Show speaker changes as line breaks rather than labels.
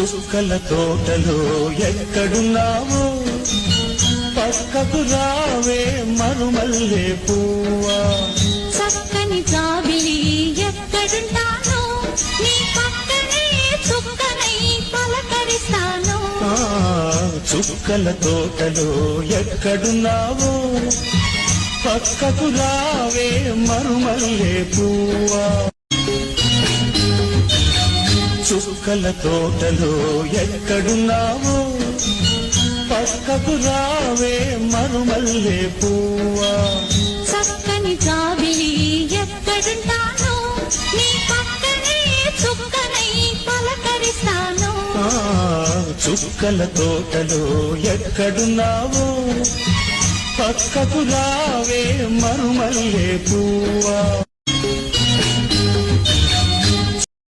చుక్కల తోటలో ఎక్కడున్నావో పక్కకు రావే మరుమల్లె పువ్వా
చక్కని జాబిలి ఎక్కడుంటానో నీ పక్కనే చుక్కనై పలకరిస్తాను
చుక్కల తోటలో ఎక్కడున్నావో పక్కకు రావే మరుమల్లె పువ్వా చుక్కల తోటలో ఎక్కడున్నావో పక్కకు రావే మరుమల్లె పువ్వా
చక్కని జాబిలి ఎక్కడుంటానో నీ పక్కనే చుక్కనై పలకరిస్తాను
చుక్కల తోటలో ఎక్కడున్నావో పక్కకు రావే మరుమల్లె పువ్వా